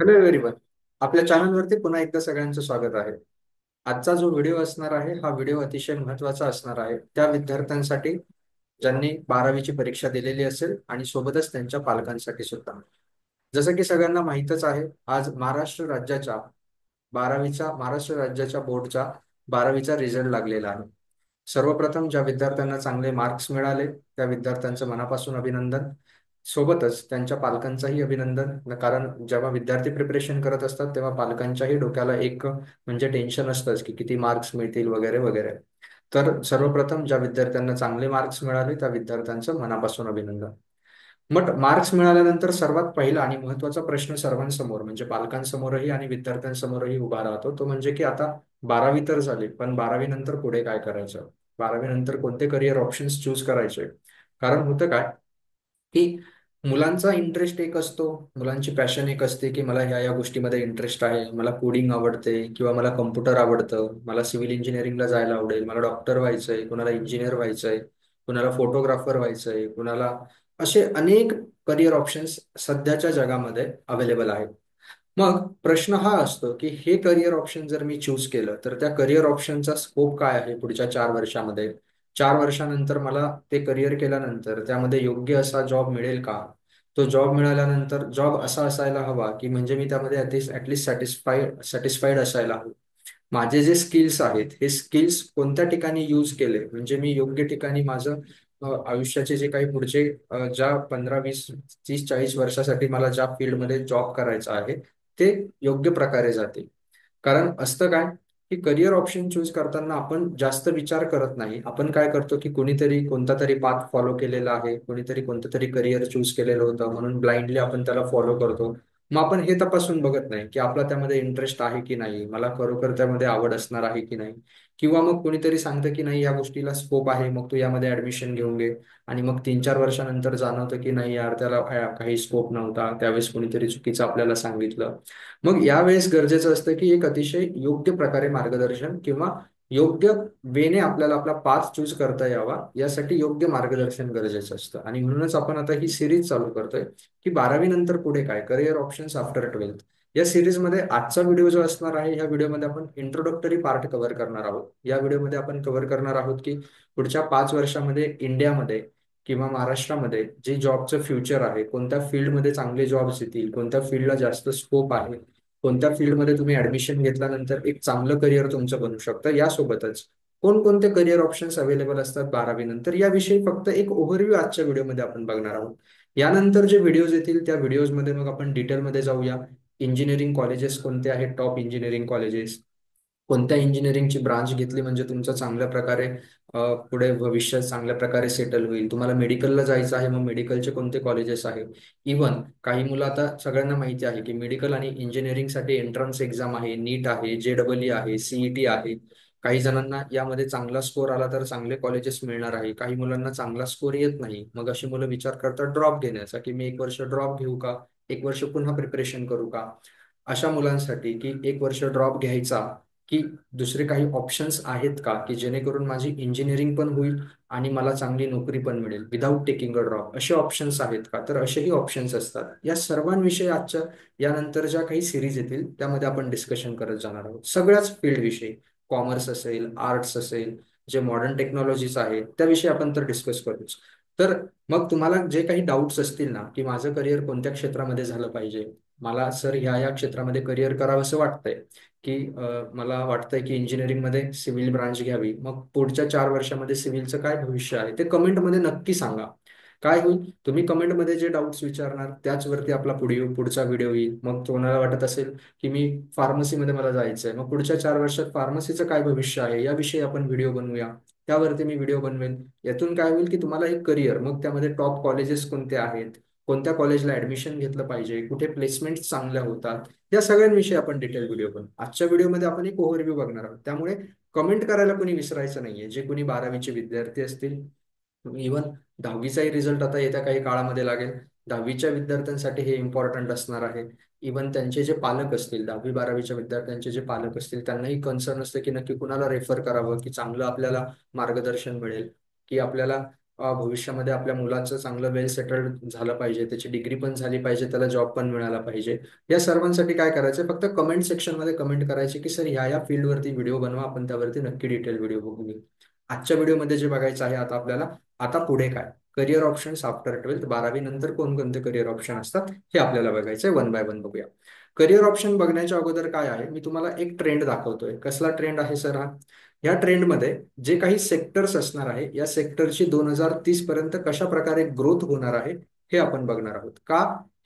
Hello everyone. आपल्या चॅनलवरती पुन्हा एकदा सगळ्यांचं स्वागत आहे. आजचा जो व्हिडिओ असणार आहे हा व्हिडिओ अतिशय महत्त्वाचा असणार आहे त्या विद्यार्थ्यांसाठी ज्यांनी 12वीची परीक्षा दिलेली असेल आणि सोबतच त्यांच्या पालकांसाठी सुद्धा. जसं की सगळ्यांना माहीतच आहे, आज महाराष्ट्र राज्याच्या बोर्डचा 12वीचा रिझल्ट लागलेला आहे. सर्वप्रथम ज्या विद्यार्थ्यांना चांगले मार्क्स मिळाले त्या विद्यार्थ्यांचं मनापासून अभिनंदन. सोबतच त्यांच्या पालकांचाही अभिनंदन, कारण जेव्हा विद्यार्थी प्रिपरेशन करत असतात तेव्हा पालकांच्याही डोक्याला एक म्हणजे टेन्शन असतंच की किती मार्क्स मिळतील वगैरे वगैरे. तर सर्वप्रथम ज्या विद्यार्थ्यांना चांगले मार्क्स मिळाले त्या विद्यार्थ्यांचं मनापासून अभिनंदन. मग मार्क्स मिळाल्यानंतर सर्वात पहिला आणि महत्वाचा प्रश्न सर्वांसमोर म्हणजे पालकांसमोरही आणि विद्यार्थ्यांसमोरही उभा राहतो, तो म्हणजे की आता 12वी तर झाली, पण 12वी नंतर पुढे काय करायचं, 12वी नंतर कोणते करिअर ऑप्शन्स चूज करायचे. कारण होतं काय की मुलांचा इंटरेस्ट एक असतो, मुलांची पॅशन एक असते की मला ह्या या गोष्टीमध्ये इंटरेस्ट आहे, मला कोडिंग आवडते किंवा मला कम्प्युटर आवडतं, मला सिव्हिल इंजिनिअरिंगला जायला आवडेल, मला डॉक्टर व्हायचंय, कुणाला इंजिनियर व्हायचंय, कुणाला फोटोग्राफर व्हायचंय, कुणाला असे अनेक करिअर ऑप्शन्स सध्याच्या जगामध्ये अवेलेबल आहेत. मग प्रश्न हा असतो की हे करिअर ऑप्शन जर मी चूज केलं तर त्या करिअर ऑप्शनचा स्कोप काय आहे पुढच्या 4 वर्षामध्ये. 4 वर्षानंतर मला ते करिअर केल्यानंतर त्यामध्ये योग्य असा जॉब मिळेल का. तो जॉब मिळाल्यानंतर जॉब असा असायला हवा की म्हणजे मी त्यामध्ये ऍटलिस्ट सॅटिस्फाईड असायला हवं. माझे जे स्किल्स आहेत हे स्किल्स कोणत्या ठिकाणी यूज केले म्हणजे मी योग्य ठिकाणी माझं आयुष्याचे जे काही पुढचे ज्या 15 20 30 40 वर्षासाठी मला ज्या फील्डमध्ये जॉब करायचा आहे ते योग्य प्रकारे जातील. कारण असतं काय की करिअर ऑप्शन चूज करताना आपण जास्त विचार करत नाही. आपण काय करतो की कोणीतरी कोणता तरी पाथ फॉलो केलेला आहे, कोणीतरी कोणतं तरी करिअर चूज केलेलं होतं म्हणून ब्लाइंडली आपण त्याला फॉलो करतो. मग आपण हे तपासून बघत नाही की आपला त्यामध्ये इंटरेस्ट आहे की नाही, मला खरोखर त्यामध्ये आवड असणार आहे की नाही. किंवा मग कोणीतरी सांगतं की नाही या गोष्टीला स्कोप आहे, मग तू यामध्ये ऍडमिशन घेऊन घे. आणि मग 3 4 वर्षानंतर जाणवतं की नाही यार त्याला काही स्कोप नव्हता, त्यावेळेस कोणीतरी चुकीचं आपल्याला सांगितलं. मग यावेळेस गरजेचं असतं की एक अतिशय योग्य प्रकारे मार्गदर्शन किंवा योग्य वेने आपल्याला आपला पाथ चूज करता यावा यासाठी योग्य मार्गदर्शन गरजेचं असतं. आणि म्हणूनच आपण आता ही सिरीज चालू करतोय की 12वी नंतर पुढे काय, करिअर ऑप्शन्स आफ्टर 12th. या सिरीजमध्ये आजचा व्हिडिओ जो असणार आहे या व्हिडिओमध्ये आपण इंट्रोडक्टरी पार्ट कव्हर करणार आहोत. या व्हिडिओमध्ये आपण कव्हर करणार आहोत की पुढच्या 5 वर्षामध्ये इंडियामध्ये किंवा महाराष्ट्रामध्ये जे जॉबचं फ्युचर आहे, कोणत्या फील्डमध्ये चांगले जॉब्स येतील, कोणत्या फील्डला जास्त स्कोप आहे, कोणत्या फील्डमध्ये तुम्ही ऍडमिशन घेतल्यानंतर एक चांगलं करिअर तुमचं बनू शकतं. यासोबतच कोणकोणते करिअर ऑप्शन्स अवेलेबल असतात 12वी नंतर याविषयी फक्त एक ओव्हरव्ह्यू आजच्या व्हिडिओमध्ये आपण बघणार आहोत. यानंतर जे व्हिडिओज येतील त्या व्हिडिओजमध्ये मग आपण डिटेलमध्ये जाऊया. इंजिनिअरिंग कॉलेजेस कोणते आहेत, टॉप इंजिनिअरिंग कॉलेजेस, कोणत्या इंजिनिअरिंगची ब्रांच घेतली म्हणजे तुमचं चांगल्या प्रकारे पुढे भविष्य चांगल्या प्रकारे सेटल होईल. तुम्हाला मेडिकलला जायचं आहे मग मेडिकलचे कोणते कॉलेजेस आहे. इवन काही मुलं आता सगळ्यांना माहिती आहे की मेडिकल आणि इंजिनिअरिंगसाठी एंट्रन्स एक्झाम आहे, नीट आहे, JEE आहे, CET आहे. काही जणांना यामध्ये चांगला स्कोर आला तर चांगले कॉलेजेस मिळणार आहे, काही मुलांना चांगला स्कोर येत नाही, मग अशी मुलं विचार करतात ड्रॉप घेण्याचा की मी 1 वर्ष ड्रॉप घेऊ का, 1 वर्ष पुन्हा प्रिपरेशन करू का. अशा मुलांसाठी की 1 वर्ष ड्रॉप घ्यायचा की दुसरे काही ऑप्शन्स आहेत का की जेणेकरून माझी इंजिनिअरिंग पण होईल आणि मला चांगली नोकरी पण मिळेल विदाऊट टेकिंग अ ड्रॉप, असे ऑप्शन्स आहेत का. तर असेही ऑप्शन्स असतात. या सर्वांविषयी आजच्या यानंतर ज्या काही सिरीज येतील त्यामध्ये आपण डिस्कशन करत जाणार आहोत सगळ्याच फील्ड विषयी. कॉमर्स असेल, आर्ट्स असेल, जे मॉडर्न टेक्नॉलॉजीज आहेत त्याविषयी आपण तर डिस्कस करूच. तर मग तुम्हाला जे काही डाऊट्स असतील ना की माझं करिअर कोणत्या क्षेत्रामध्ये झालं पाहिजे, मला सर ह्या या क्षेत्रामध्ये करिअर करावं असं वाटतंय की मला वाटतंय की इंजिनिअरिंगमध्ये सिव्हिल ब्रांच घ्यावी, मग पुढच्या 4 वर्षामध्ये सिव्हिलचं काय भविष्य आहे ते कमेंटमध्ये नक्की सांगा. काय होईल, तुम्ही कमेंटमध्ये जे डाऊट्स विचारणार त्याचवरती आपला पुढचा व्हिडिओ येईल. मग तुम्हाला वाटत असेल की मी फार्मसीमध्ये मला जायचं आहे, मग पुढच्या 4 वर्षात फार्मसीचं काय भविष्य आहे याविषयी आपण व्हिडिओ बनवूया. त्यावरती मी व्हिडिओ बनवेन. यातून काय होईल की तुम्हाला एक करिअर, मग त्यामध्ये टॉप कॉलेजेस कोणते आहेत, कोणत्या कॉलेजला ऍडमिशन घेतलं पाहिजे, कुठे प्लेसमेंट चांगल्या होतात, या सगळ्यांविषयी आपण डिटेल व्हिडिओ बनवू. आजच्या व्हिडिओमध्ये आपण एक ओव्हरव्ह्यू बघणार आहोत. त्यामुळे कमेंट करायला कोणी विसरायचं नाहीये. जे कोणी 12वीचे विद्यार्थी असतील, इव्हन 10वीचाही रिझल्ट आता येत्या काही काळामध्ये लागेल, 10वीच्या विद्यार्थ्यांसाठी हे इम्पॉर्टंट असणार आहे. इव्हन त्यांचे जे पालक असतील, 10वी 12वीच्या विद्यार्थ्यांचे जे पालक असतील त्यांनाही कन्सर्न असतं की नक्की कुणाला रेफर करावं की चांगलं आपल्याला मार्गदर्शन मिळेल, की आपल्याला भविष्यामध्ये आपल्या मुलाचं चांगलं वेल सेटल्ड झालं पाहिजे, त्याची डिग्री पण झाली पाहिजे, त्याला जॉब पण मिळाला पाहिजे. या सर्वांसाठी काय करायचं, फक्त कमेंट सेक्शनमध्ये कमेंट करायचे की सर ह्या या फील्डवरती व्हिडिओ बनवा, आपण त्यावरती नक्की डिटेल व्हिडिओ बघू. आजच्या व्हिडिओमध्ये जे बघायचं आहे आता आपल्याला, आता पुढे काय करिअर ऑप्शन्स आफ्टर 12th, 12वी नंतर कोणकोणते करिअर ऑप्शन असतात हे आपल्याला बघायचंय. वन बाय वन बघूया. करिअर ऑप्शन बघण्याच्या अगोदर काय आहे, मी तुम्हाला एक ट्रेंड दाखवतोय. कसला ट्रेंड आहे सर हा? या ट्रेंडमध्ये जे काही सेक्टर्स असणार आहे, या सेक्टरची 2030 पर्यंत कशा प्रकारे ग्रोथ होणार आहे हे आपण बघणार आहोत. का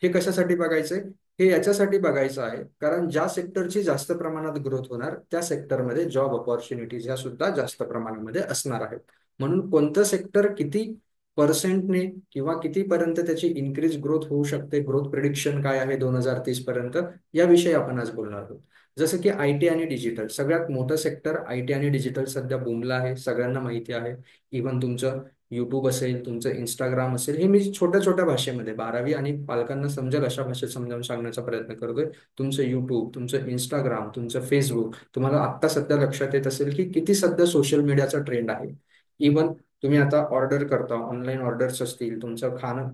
हे कशासाठी बघायचंय? हे याच्यासाठी बघायचं आहे कारण ज्या सेक्टरची जास्त प्रमाणात ग्रोथ होणार त्या सेक्टरमध्ये जॉब ऑपॉर्च्युनिटीज ह्या सुद्धा जास्त प्रमाणामध्ये असणार आहेत. म्हणून कोणतं सेक्टर किती पर्सेंटने किंवा कितीपर्यंत त्याची इन्क्रीज ग्रोथ होऊ शकते, ग्रोथ प्रिडिक्शन काय आहे 2030 पर्यंत, याविषयी आपण आज बोलणार आहोत. जसं की आयटी आणि डिजिटल, सगळ्यात मोठं सेक्टर आयटी आणि डिजिटल सध्या बूमला आहे, सगळ्यांना माहिती आहे. इव्हन तुमचं युट्यूब असेल, तुमचं इंस्टाग्राम असेल, हे मी छोट्या छोट्या भाषेमध्ये 12वी आणि पालकांना समजेल अशा भाषेत समजावून सांगण्याचा प्रयत्न करतोय. तुमचं युट्यूब, तुमचं इंस्टाग्राम, तुमचं फेसबुक, तुम्हाला आत्ता सध्या लक्षात येत असेल की किती सध्या सोशल मीडियाचा ट्रेंड आहे. इव्हन तुम्ही आता ऑर्डर करता, ऑनलाईन ऑर्डर्स असतील, तुमचं खाणं,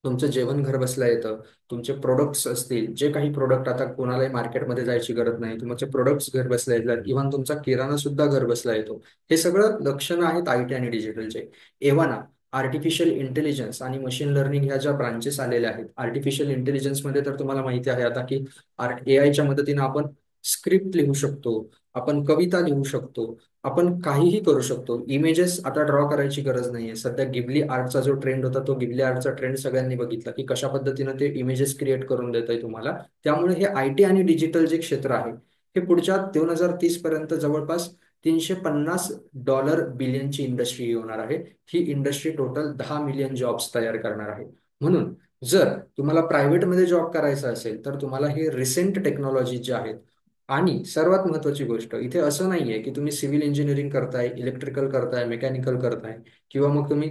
तुमचं जेवण घर बसल्या येतं, तुमचे प्रोडक्ट्स असतील, जे काही प्रोडक्ट आता कोणालाही मार्केटमध्ये जायची गरज नाही, तुमचे प्रोडक्ट्स घर बसल्या येतात, इव्हन तुमचा किराणा सुद्धा घर बसला येतो. हे सगळं लक्षणं आहेत आयटी आणि डिजिटलचे. एव्हाना आर्टिफिशियल इंटेलिजन्स आणि मशीन लर्निंग ह्या ज्या ब्रांचेस आलेल्या आहेत, आर्टिफिशियल इंटेलिजन्समध्ये तर तुम्हाला माहिती आहे आता की एआयच्या मदतीने आपण स्क्रिप्ट लिहू शकतो, आपण कविता लिहू शकतो, आपण काहीही करू शकतो. इमेजेस आता ड्रॉ करायची गरज नाहीये. सध्या गिबली आर्टचा जो ट्रेंड होता, तो गिबली आर्टचा ट्रेंड सगळ्यांनी बघितला की कशा पद्धतीनं ते इमेजेस क्रिएट करून देत आहे तुम्हाला. त्यामुळे हे आयटी आणि डिजिटल जे क्षेत्र आहे हे पुढच्या 2030 पर्यंत जवळपास $350 बिलियनची इंडस्ट्री होणार आहे. ही इंडस्ट्री टोटल 10 मिलियन जॉब्स तयार करणार आहे. म्हणून जर तुम्हाला प्रायव्हेटमध्ये जॉब करायचा असेल तर तुम्हाला हे रिसेंट टेक्नॉलॉजी जे आहेत, आणि सर्वात महत्वाची गोष्ट इथे असं नाहीये की तुम्ही सिव्हिल इंजिनिअरिंग करताय, इलेक्ट्रिकल करताय, मेकॅनिकल करताय, किंवा मग तुम्ही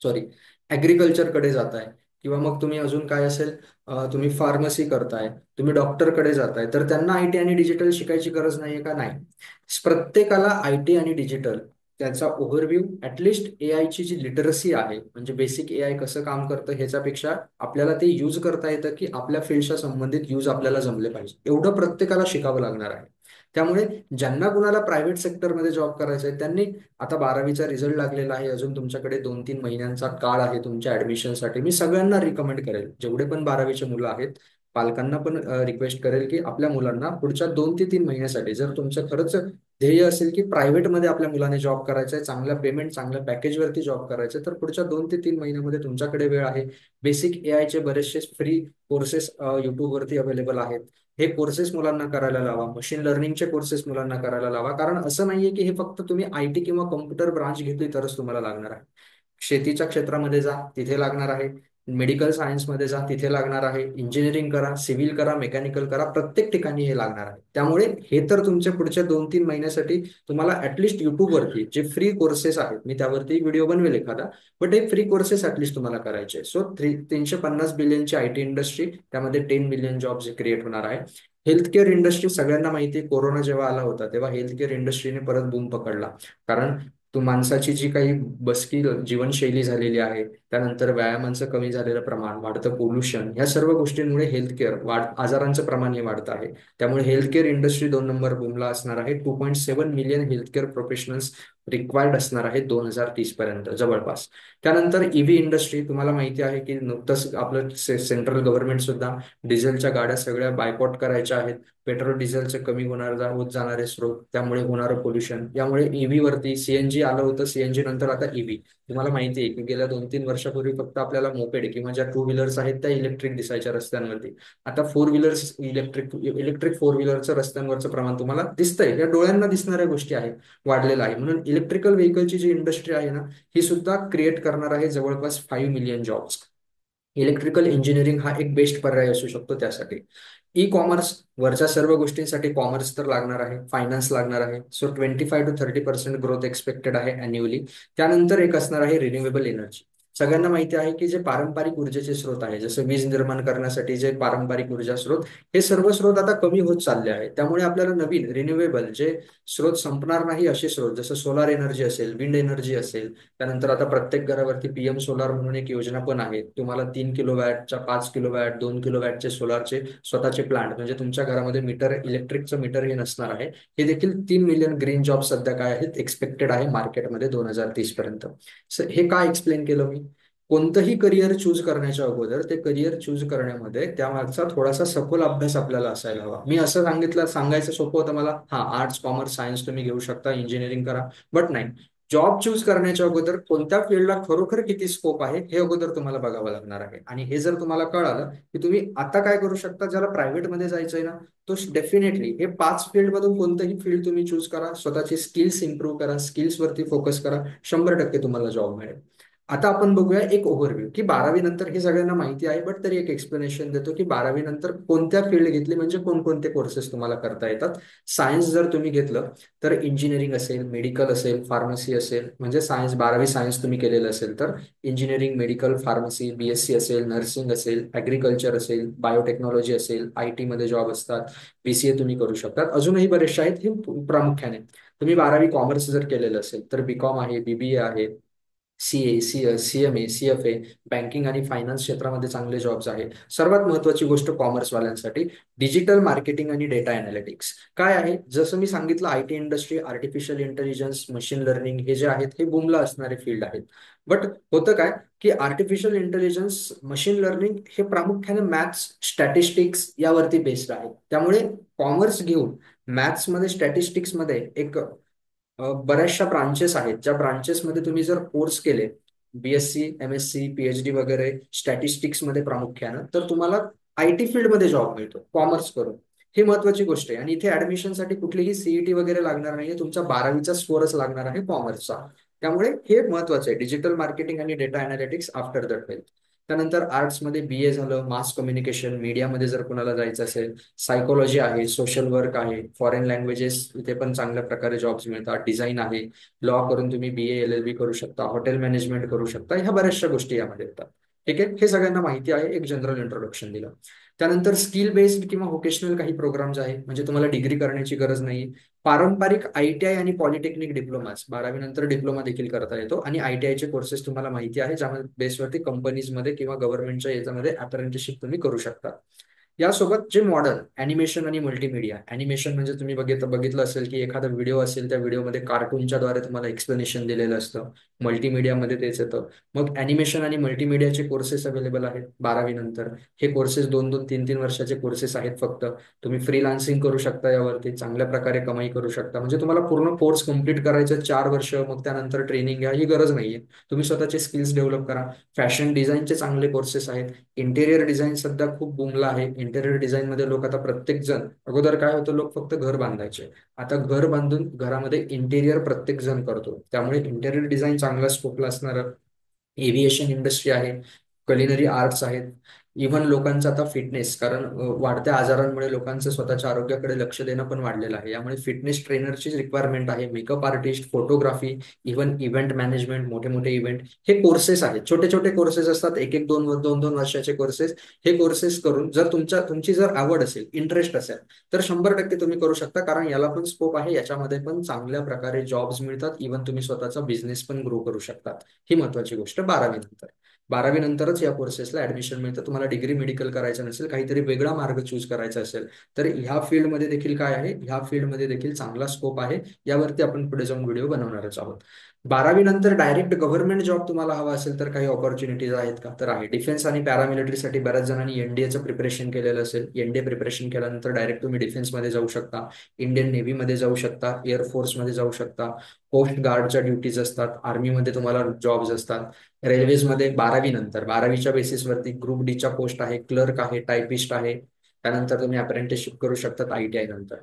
सॉरी ऍग्रिकल्चरकडे जाताय, किंवा मग तुम्ही अजून काय असेल, तुम्ही फार्मसी करताय, तुम्ही डॉक्टरकडे जाताय, तर त्यांना आयटी आणि डिजिटल शिकायची गरज नाहीये का? नाही. प्रत्येकाला आयटी आणि डिजिटल त्याचा ओव्हरव्ह्यू, ऍटलिस्ट एआयची जी लिटरसी आहे, म्हणजे बेसिक एआय कसं काम करतं ह्याच्यापेक्षा आपल्याला ते यूज करता येतं की आपल्या फील्डच्या संबंधित यूज आपल्याला जमले पाहिजे, एवढं प्रत्येकाला शिकावं लागणार आहे. त्यामुळे ज्यांना कुणाला प्रायव्हेट सेक्टरमध्ये जॉब करायचा आहे त्यांनी, आता 12वीचा रिझल्ट लागलेला आहे, अजून तुमच्याकडे 2-3 महिन्यांचा काळ आहे तुमच्या ऍडमिशनसाठी. मी सगळ्यांना रिकमेंड करेल, जेवढे पण 12वीचे मुलं आहेत, पालकांना पण रिक्वेस्ट करेल की आपल्या मुलांना पुढच्या 2 ते 3 महिन्यासाठी, जर तुमचं खरंच ध्येय असेल की प्रायव्हेटमध्ये आपल्या मुलाने जॉब करायचा आहे, चांगल्या पेमेंट, चांगल्या पॅकेजवरती जॉब करायचा आहे, तर पुढच्या 2 ते 3 महिन्यामध्ये तुमच्याकडे वेळ आहे. बेसिक एआयचे बरेचसे फ्री कोर्सेस युट्यूबवरती अवेलेबल आहेत. हे कोर्सेस मुलांना करायला लावा. मशीन लर्निंगचे कोर्सेस मुलांना करायला लावा. कारण असं नाहीये की हे फक्त तुम्ही आयटी किंवा कॉम्प्युटर ब्रांच घेतली तरच तुम्हाला लागणार आहे. शेतीच्या क्षेत्रामध्ये जा, तिथे लागणार आहे. मेडिकल सायन्समध्ये जा, तिथे लागणार आहे. इंजिनिअरिंग करा, सिव्हिल करा, मेकॅनिकल करा, प्रत्येक ठिकाणी हे लागणार आहे. त्यामुळे हे तर तुमच्या पुढच्या 2-3 महिन्यासाठी तुम्हाला ऍटलिस्ट युट्यूबवरती जे फ्री कोर्सेस आहेत, मी त्यावरती व्हिडिओ बनवेल एखादा, बट हे फ्री कोर्सेस ऍटलिस्ट तुम्हाला करायचे. सो 350 बिलियनची आयटी इंडस्ट्री, त्यामध्ये 10 मिलियन जॉब्स क्रिएट होणार आहे. हेल्थ केअर इंडस्ट्री सगळ्यांना माहिती आहे, कोरोना जेव्हा आला होता तेव्हा हेल्थ केअर इंडस्ट्रीने परत बूम पकडला. कारण तो माणसाची जी काही बसकी जीवनशैली झालेली आहे, त्यानंतर व्यायामांचं कमी झालेलं प्रमाण, वाढतं पोल्युशन, ह्या सर्व गोष्टींमुळे हेल्थ केअर आजारांचं प्रमाण हे वाढतं आहे. त्यामुळे हेल्थ केअर इंडस्ट्री 2 नंबर बूमला असणार आहे. 2.7 million health care professionals required असणार आहे 2030 पर्यंत जवळपास. त्यानंतर ईव्ही इंडस्ट्री, तुम्हाला माहिती आहे की नुकतंच आपलं सेंट्रल गव्हर्नमेंट सुद्धा डिझेलच्या गाड्या सगळ्या बायकॉट करायच्या आहेत. पेट्रोल डिझेलचे कमी होत जाणारे स्रोत, त्यामुळे होणारं पोल्युशन, यामुळे ईव्ही वरती सीएनजी आलं होतं, सीएनजी नंतर आता ईव्ही. तुम्हाला माहिती आहे की गेल्या 2-3 वर्षापूर्वी फक्त आपल्याला मोपेड किंवा ज्या टू व्हीलर्स आहेत त्या इलेक्ट्रिक दिसायच्या रस्त्यांवरती. आता फोर व्हीलर्स, इलेक्ट्रिक फोर व्हीलरचं रस्त्यांवरचं प्रमाण तुम्हाला दिसतंय, या डोळ्यांना दिसणाऱ्या गोष्टी आहेत, वाढलेलं आहे. म्हणून इलेक्ट्रिकल व्हेकलची जी इंडस्ट्री आहे ना, ही सुद्धा क्रिएट करणार आहे जवळपास 5 मिलियन जॉब्स. इलेक्ट्रिकल इंजिनिअरिंग हा एक बेस्ट पर्याय असू शकतो त्यासाठी. ई कॉमर्स, वरच्या सर्व गोष्टींसाठी कॉमर्स तर लागणार आहे, फायनान्स लागणार आहे. सो 25 to 30% ग्रोथ एक्सपेक्टेड आहे अॅन्युअली. त्यानंतर एक असणार आहे रिन्युएबल एनर्जी. सगळ्यांना माहिती आहे की जे पारंपरिक ऊर्जेचे स्रोत आहे, जसं वीज निर्माण करण्यासाठी जे पारंपरिक ऊर्जा स्रोत, हे सर्व स्रोत आता कमी होत चालले आहेत. त्यामुळे आपल्याला नवीन रिन्युएबल जे स्रोत संपणार नाही असे स्रोत, जसं सोलार एनर्जी असेल, विंड एनर्जी असेल, त्यानंतर आता प्रत्येक घरावरती पीएम सोलार म्हणून एक योजना पण आहे. तुम्हाला 3 किलोवॅटच्या, 5 किलोवॅट, 2 किलोवॅटचे सोलारचे स्वतःचे प्लांट, म्हणजे तुमच्या घरामध्ये मीटर, इलेक्ट्रिकचं मीटर हे नसणार आहे. हे देखील 3 मिलियन ग्रीन जॉब सध्या काय आहेत एक्सपेक्टेड आहे मार्केटमध्ये 2030 पर्यंत. हे काय एक्सप्लेन केलं मी? कोणतंही करिअर चूज करण्याच्या अगोदर ते करिअर चूज करण्यामध्ये त्यामागचा थोडासा सखोल अभ्यास आपल्याला असायला हवा. मी असं सांगायचं सोपं होतं मला, हा आर्ट्स, कॉमर्स, सायन्स तुम्ही घेऊ शकता, इंजिनिअरिंग करा, बट नाही. जॉब चूज करण्याच्या अगोदर कोणत्या फील्डला खरोखर किती स्कोप आहे हे अगोदर तुम्हाला बघावं लागणार आहे. आणि हे जर तुम्हाला कळालं की तुम्ही आता काय करू शकता, ज्याला प्रायव्हेटमध्ये जायचंय ना, तो डेफिनेटली हे 5 फील्ड मधून कोणतंही फील्ड तुम्ही चूज करा, स्वतःची स्किल्स इम्प्रूव्ह करा, स्किल्स वरती फोकस करा, 100% तुम्हाला जॉब मिळेल. आता आपण बघूया एक ओव्हरव्ह्यू की 12वी नंतर, हे सगळ्यांना माहिती आहे बट तरी एक एक्सप्लेनेशन देतो की 12वी नंतर कोणत्या फील्ड घेतली म्हणजे कोणकोणते कोर्सेस तुम्हाला करता येतात. सायन्स जर तुम्ही घेतलं तर इंजिनिअरिंग असेल, मेडिकल असेल, फार्मसी असेल, म्हणजे सायन्स, 12वी सायन्स तुम्ही केलेलं असेल तर इंजिनिअरिंग, मेडिकल, फार्मसी, बीएससी असेल, नर्सिंग असेल, ॲग्रिकल्चर असेल, बायोटेक्नॉलॉजी असेल, IT मध्ये जॉब असतात, BCA तुम्ही करू शकता. अजूनही बरेचसे आहेत, हे प्रामुख्याने. तुम्ही 12वी कॉमर्स जर केलेलं असेल तर बीकॉम आहे, BBA आहे, CA, CMA, CFA, बँकिंग आणि फायनान्स क्षेत्रामध्ये चांगले जॉब्स आहे. सर्वात महत्वाची गोष्ट कॉमर्सवाल्यांसाठी डिजिटल मार्केटिंग आणि डेटा अनालिटिक्स काय आहे. जसं मी सांगितलं, IT industry, artificial intelligence, machine learning हे जे आहेत हे बूमला असणारे फील्ड आहेत. बट होतं काय की आर्टिफिशियल इंटेलिजन्स, मशीन लर्निंग हे प्रामुख्याने मॅथ्स, स्टॅटिस्टिक्स यावरती बेस्ड आहे. त्यामुळे कॉमर्स घेऊन मॅथ्समध्ये, स्टॅटिस्टिक्समध्ये एक बऱ्याचशा ब्रांचेस आहेत, ज्या ब्रांचेसमध्ये तुम्ही जर कोर्स केले, BSc, MSc, PhD वगैरे स्टॅटिस्टिक्स मध्ये प्रामुख्यानं, तर तुम्हाला IT फील्डमध्ये जॉब मिळतो कॉमर्स करून. ही महत्वाची गोष्ट आहे. आणि इथे ऍडमिशनसाठी कुठलीही CET वगैरे लागणार नाहीये, तुमच्या 12वीचा स्कोअरच लागणार आहे कॉमर्सचा. त्यामुळे हे महत्वाचं आहे, डिजिटल मार्केटिंग आणि data analytics after the 12th. त्यानंतर आर्ट्समध्ये BA झालं, मास कम्युनिकेशन, मीडियामध्ये जर कुणाला जायचं असेल, सायकोलॉजी आहे, सोशल वर्क आहे, फॉरेन लँग्वेजेस, इथे पण चांगल्या प्रकारे जॉब्स मिळतात, डिझाईन आहे, लॉ करून तुम्ही BA LLB करू शकता, हॉटेल मॅनेजमेंट करू शकता, ह्या बऱ्याचशा गोष्टी यामध्ये येतात. ठीक आहे, हे सगळ्यांना माहिती आहे, एक जनरल इंट्रोडक्शन दिलं. त्यानंतर स्किल बेस्ड किंवा व्होकेशनल काही प्रोग्राम्स आहे, म्हणजे तुम्हाला डिग्री करण्याची गरज नाही. पारंपरिक ITI आणि पॉलिटेक्निक डिप्लोमास, 12वी नंतर डिप्लोमा देखील करता येतो, आणि ITI चे कोर्सेस तुम्हाला माहिती आहे, ज्यामध्ये बेसवरती कंपनीजमध्ये किंवा गव्हर्नमेंटच्या याच्यामध्ये अप्रेंटिसशिप तुम्ही करू शकता. यासोबत जे मॉडर्न अॅनिमेशन आणि मल्टीमीडिया, अॅनिमेशन म्हणजे तुम्ही बघितलं असेल की एखादा व्हिडिओ असेल, त्या व्हिडिओमध्ये कार्टूनच्या द्वारे तुम्हाला एक्सप्लेनेशन दिलेलं असतं, मल्टीमीडियामध्ये तेच येतं. मग अॅनिमेशन आणि मल्टीमीडियाचे कोर्सेस अवेलेबल आहेत 12वी नंतर. हे कोर्सेस 2-2, 3-3 वर्षाचे कोर्सेस आहेत फक्त. तुम्ही फ्रीलान्सिंग करू शकता, यावरती चांगल्या प्रकारे कमाई करू शकता. म्हणजे तुम्हाला पूर्ण कोर्स कम्प्लीट करायचं 4 वर्ष, मग त्यानंतर ट्रेनिंग घ्या, ही गरज नाहीये. तुम्ही स्वतःचे स्किल्स डेव्हलप करा. फॅशन डिझाईनचे चांगले कोर्सेस आहेत. इंटेरियर डिझाईन सध्या खूप बुमला आहे. इंटेरियर डिझाईन मध्ये लोक आता, प्रत्येक जण, अगोदर काय होतं, लोक फक्त घर बांधायचे, आता घर बांधून घरामध्ये इंटेरियर प्रत्येक जण करतो. त्यामुळे इंटेरियर डिझाईन चांगला स्कोपला असणार. एव्हिएशन इंडस्ट्री आहे, कलिनरी आर्ट्स आहेत. इव्हन लोकांचं आता फिटनेस, कारण वाढत्या आजारांमुळे लोकांचं स्वतःच्या आरोग्याकडे लक्ष देणं पण वाढलेलं आहे. यामुळे फिटनेस ट्रेनरची रिक्वायरमेंट आहे. Makeup artist, photography, even event management, मोठे मोठे इव्हेंट, हे कोर्सेस आहेत. छोटे छोटे कोर्सेस असतात, 1-1, 2-2 वर्षाचे कोर्सेस. हे कोर्सेस करून जर तुमची जर आवड असेल, इंटरेस्ट असेल, तर 100% तुम्ही करू शकता, कारण याला पण स्कोप आहे. याच्यामध्ये पण चांगल्या प्रकारे जॉब्स मिळतात. इव्हन तुम्ही स्वतःचा बिझनेस पण ग्रो करू शकतात. ही महत्वाची गोष्ट 12वी नंतर. 12वी नंतरच या कोर्सेसला ऍडमिशन मिळतं. तुम्हाला डिग्री, मेडिकल करायचं नसेल, काहीतरी वेगळा मार्ग चूज करायचा असेल, तर ह्या फील्डमध्ये देखील काय आहे, ह्या फील्डमध्ये देखील चांगला स्कोप आहे. यावरती आपण पुढे जाऊन व्हिडिओ बनवणारच आहोत. 12वी नंतर डायरेक्ट गव्हर्नमेंट जॉब तुम्हाला हवा असेल तर काही ऑपॉर्च्युनिटीज आहेत का, तर आहे. डिफेन्स आणि पॅरामिलिटरीसाठी बऱ्याच जणांनी NDAचं प्रिपरेशन केलेलं असेल. NDA प्रिपरेशन केल्यानंतर डायरेक्ट तुम्ही डिफेन्समध्ये जाऊ शकता, इंडियन नेव्हीमध्ये जाऊ शकता, एअरफोर्समध्ये जाऊ शकता, कोस्ट गार्डच्या ड्युटीज असतात, आर्मीमध्ये तुम्हाला जॉब्स असतात. रेल्वेजमध्ये 12वी नंतर, 12वीच्या बेसिसवरती ग्रुप Dच्या पोस्ट आहे, क्लर्क आहे, टायपिस्ट आहे. त्यानंतर तुम्ही अप्रेंटिसशिप करू शकतात ITI नंतर.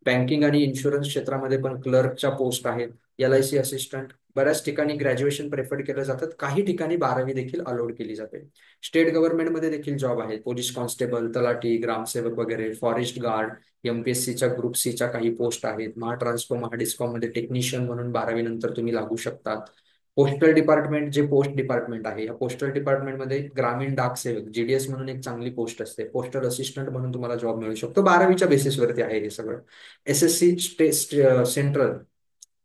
बँकिंग आणि इन्शुरन्स क्षेत्रामध्ये पण क्लर्कच्या पोस्ट आहेत. LIC असिस्टंट, बऱ्याच ठिकाणी ग्रॅज्युएशन प्रेफर्ड केलं जातात, काही ठिकाणी 12वी देखील अलाउड केली जाते. स्टेट गव्हर्नमेंटमध्ये देखील जॉब आहेत, पोलीस कॉन्स्टेबल, तलाठी, ग्रामसेवक वगैरे, फॉरेस्ट गार्ड, MPSCच्या ग्रुप Cच्या काही पोस्ट आहेत. महाट्रान्सको, महाडिस्कॉम मध्ये टेक्निशियन म्हणून 12वी नंतर तुम्ही लागू शकतात. पोस्टल डिपार्टमेंट, जे पोस्ट डिपार्टमेंट आहे, या पोस्टल डिपार्टमेंटमध्ये ग्रामीण डाक सेवक, जीडीएस म्हणून एक चांगली पोस्ट असते, पोस्टल असिस्टंट म्हणून तुम्हाला जॉब मिळू शकतो. 12वीच्या बेसिसवरती आहे हे सगळं. एसएससी सेंट्रल,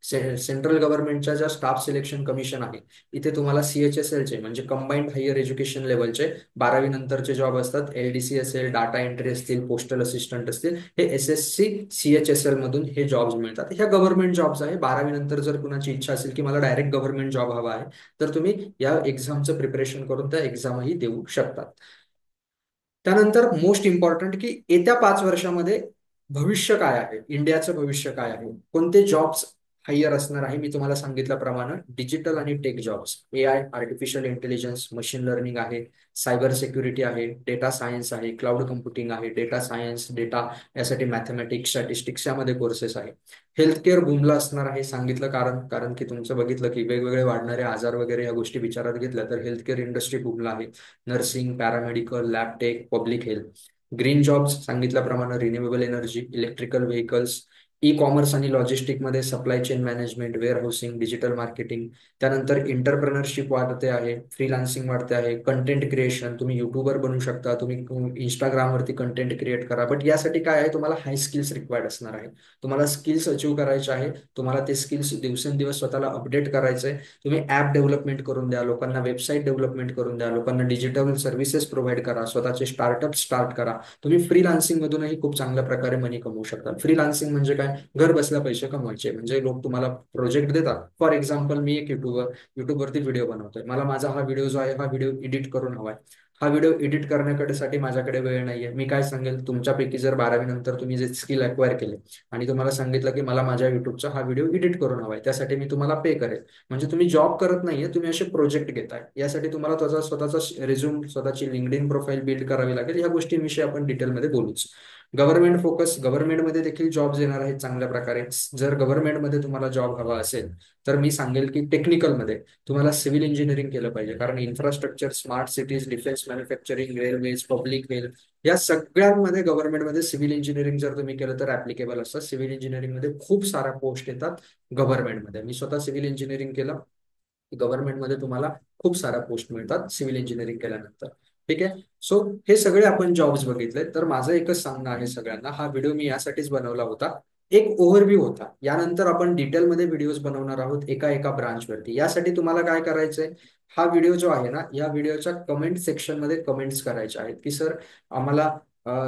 सेंट्रल गव्हर्नमेंटच्या ज्या स्टाफ सिलेक्शन कमिशन आहे, इथे तुम्हाला सीएचएसएलचे म्हणजे कंबाईंड हायर एज्युकेशन लेवलचे 12वी नंतरचे जॉब असतात. एलडीसी असेल, डाटा एंट्री असतील, पोस्टल असिस्टंट असतील, हे एसएससी सीएचएसएल मधून हे जॉब्स मिळतात. ह्या गव्हर्नमेंट जॉब्स आहे. 12वी नंतर जर कुणाची इच्छा असेल की मला डायरेक्ट गव्हर्नमेंट जॉब हवा आहे, तर तुम्ही या एक्झामचं प्रिपरेशन करून त्या एक्झामही देऊ शकतात. त्यानंतर मोस्ट इम्पॉर्टंट की येत्या 5 वर्षामध्ये भविष्य काय आहे, इंडियाचं भविष्य काय आहे, कोणते जॉब्स हायर असणार आहे. मी तुम्हाला सांगितल्याप्रमाणे डिजिटल आणि tech jobs, AI, artificial intelligence, machine learning आहे, सायबर सिक्युरिटी आहे, डेटा सायन्स आहे, क्लाउड कम्प्युटिंग आहे, डेटा सायन्स, डेटा, यासाठी मॅथमॅटिक्स, स्टॅटिस्टिक्स यामध्ये कोर्सेस आहे. हेल्थ केअर बूमला असणार आहे. सांगितलं कारण कारण की तुमचं बघितलं की वेगवेगळे वाढणारे आजार वगैरे या गोष्टी विचारात घेतल्या तर हेल्थ केअर इंडस्ट्री बूमला आहे. Nursing, paramedical, lab tech, public health. Green jobs सांगितल्याप्रमाणे renewable energy, electrical vehicles, e commerce आणि लॉजिस्टिक मध्ये supply chain management, warehousing, digital marketing. त्यानंतर इंटरप्रेनरशिप वाढते आहे, फ्रीलान्सिंग वाढते आहे, कंटेंट क्रिएशन, तुम्ही युट्यूबर बनू शकता, तुम्ही इंस्टाग्रामवरती कंटेंट क्रिएट करा. बट यासाठी काय आहे, तुम्हाला हाय स्किल्स रिक्वायर्ड असणार आहे. तुम्हाला स्किल्स अचीव्ह करायचे आहे, तुम्हाला ते स्किल्स दिवसेंदिवस स्वतःला अपडेट करायचे. तुम्ही ऍप डेव्हलपमेंट करून द्या, लोकांना वेबसाईट डेव्हलपमेंट करून द्या, लोकांना डिजिटल सर्व्हिसेस प्रोव्हाइड करा, स्वतःचे स्टार्टअप स्टार्ट करा. तुम्ही फ्रीलान्सिंग मधूनही खूप चांगल्या प्रकारे मनी कमवू शकता. फ्रीलान्सिंग म्हणजे काय, घर बसल्या पैसे कमवायचे. म्हणजे लोक तुम्हाला प्रोजेक्ट देतात. फॉर एक्झाम्पल, मी एक युट्यूबवरती व्हिडिओ बनवतोय, मला माझा हा व्हिडिओ जो आहे हा व्हिडिओ एडिट करून हवाय. हा व्हिडिओ एडिट करण्यासाठी माझ्याकडे वेळ नाहीये. मी काय सांगेल, तुमच्यापैकी जर 12वी नंतर तुम्ही जे स्किल अक्वायर केले आणि तुम्हाला सांगितलं की मला माझ्या युट्यूबचा हा व्हिडिओ एडिट करून हवाय, त्यासाठी मी तुम्हाला पे करेल. म्हणजे तुम्ही जॉब करत नाहीये, तुम्ही असे प्रोजेक्ट घेताय. यासाठी तुम्हाला त्याचा स्वतःचा रिझ्यूम, स्वतःची लिंक्डइन प्रोफाईल बिल्ड करावी लागेल. या गोष्टींविषयी आपण डिटेलमध्ये बोलूच. गव्हर्नमेंट फोकस, गव्हर्नमेंटमध्ये देखील जॉब्स येणार आहेत चांगल्या प्रकारे. जर गव्हर्नमेंटमध्ये तुम्हाला जॉब हवा असेल तर मी सांगेल की टेक्निकलमध्ये तुम्हाला सिव्हिल इंजिनिअरिंग केलं पाहिजे. कारण infrastructure, smart cities, defence manufacturing, railways, public health, या सगळ्यांमध्ये गव्हर्नमेंटमध्ये सिव्हिल इंजिनिअरिंग जर तुम्ही केलं तर ऍप्लिकेबल असतं. सिव्हिल इंजिनिअरिंगमध्ये खूप साऱ्या पोस्ट येतात गव्हर्नमेंटमध्ये. मी स्वतः सिव्हिल इंजिनिअरिंग केलं. गव्हर्नमेंटमध्ये तुम्हाला खूप साऱ्या पोस्ट मिळतात सिव्हिल इंजिनिअरिंग केल्यानंतर. ठीक आहे. सो हे सगळे आपण जॉब्स बघितले. तर माझं एकच सांगणं आहे सगळ्यांना, हा व्हिडिओ मी यासाठीच बनवला होता, एक ओव्हरव्ह्यू होता. यानंतर आपण डिटेलमध्ये व्हिडिओज बनवणार आहोत एका एका ब्रांचवरती. यासाठी तुम्हाला काय करायचंय, हा व्हिडिओ जो आहे ना, या व्हिडिओच्या कमेंट सेक्शनमध्ये कमेंट्स करायच्या आहेत की सर आम्हाला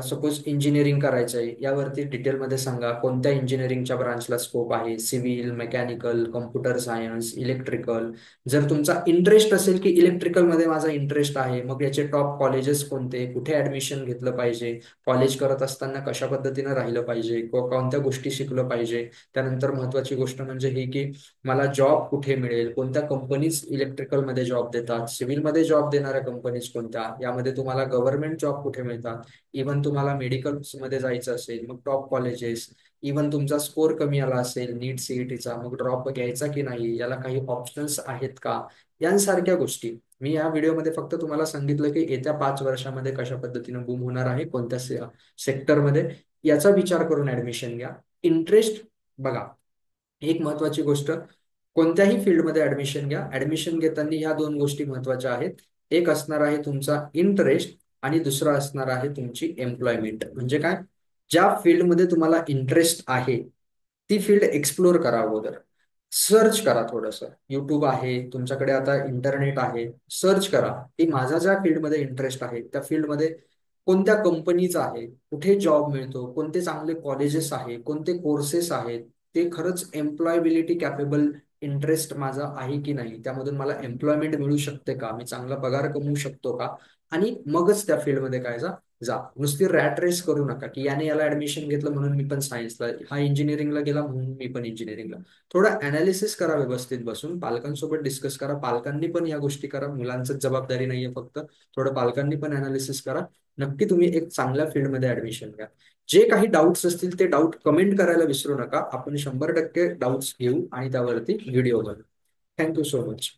सपोज इंजिनिअरिंग करायचं आहे, यावरती डिटेलमध्ये सांगा कोणत्या इंजिनिअरिंगच्या ब्रांचला स्कोप आहे, civil, mechanical, computer science, electrical. जर तुमचा इंटरेस्ट असेल की इलेक्ट्रिकलमध्ये माझा इंटरेस्ट आहे, मग याचे टॉप कॉलेजेस कोणते, कुठे ऍडमिशन घेतलं पाहिजे, कॉलेज करत असताना कशा पद्धतीनं राहिलं पाहिजे, कोणत्या गोष्टी शिकलं पाहिजे. त्यानंतर महत्वाची गोष्ट म्हणजे ही की मला जॉब कुठे मिळेल, कोणत्या कंपनीज इलेक्ट्रिकलमध्ये जॉब देतात, सिव्हिलमध्ये जॉब देणाऱ्या कंपनीज कोणत्या, यामध्ये तुम्हाला गव्हर्नमेंट जॉब कुठे मिळतात. इव्हन तुम्हाला मेडिकल मध्ये जायचं असेल मग टॉप कॉलेजेस. इव्हन तुमचा स्कोर कमी आला असेल नीट सीईटीचा, मग ड्रॉप घ्यायचा की नाही, याला काही ऑप्शन्स आहेत का, यांसारख्या गोष्टी. मी या व्हिडिओमध्ये फक्त तुम्हाला सांगितलं की येत्या 5 वर्षामध्ये कशा पद्धतीनं बूम होणार आहे, कोणत्या सेक्टरमध्ये, याचा विचार करून ऍडमिशन घ्या. इंटरेस्ट बघा, एक महत्वाची गोष्ट, कोणत्याही फील्डमध्ये ऍडमिशन घ्या, ऍडमिशन घेताना ह्या दोन गोष्टी महत्वाच्या आहेत. एक असणार आहे तुमचा इंटरेस्ट आणि दुसरा असणार आहे तुमची एम्प्लॉयमेंट. म्हणजे काय, ज्या फील्डमध्ये तुम्हाला इंटरेस्ट आहे ती फील्ड एक्सप्लोर करा. अगोदर सर्च करा, थोडंसं युट्यूब आहे तुमच्याकडे, आता इंटरनेट आहे, सर्च करा की माझा ज्या फील्डमध्ये इंटरेस्ट आहे त्या फील्डमध्ये कोणत्या कंपनीज आहे, कुठे जॉब मिळतो, कोणते चांगले कॉलेजेस आहे, कोणते कोर्सेस आहेत, ते खरंच एम्प्लॉयबिलिटी कॅपेबल इंटरेस्ट माझा आहे की नाही, त्यामधून मला एम्प्लॉयमेंट मिळू शकते का, मी चांगला पगार कमवू शकतो का, आणि मगच त्या फील्डमध्ये काय जा. नुसती रॅट रेस करू नका की याने याला ऍडमिशन घेतलं म्हणून मी पण सायन्सला, हा इंजिनिअरिंगला गेला म्हणून मी पण इंजिनिअरिंगला. थोडं अनालिसिस करा व्यवस्थित बसून, पालकांसोबत डिस्कस करा, पालकांनी पण या गोष्टी करा, मुलांचंच जबाबदारी नाहीये फक्त, थोडं पालकांनी पण अनालिसिस करा. नक्की तुम्ही एक चांगल्या फील्डमध्ये ऍडमिशन घ्या. जे काही डाऊट्स असतील ते डाऊट कमेंट करायला विसरू नका. आपण 100% डाऊट्स घेऊ आणि त्यावरती व्हिडिओ बनवू. Thank you so much.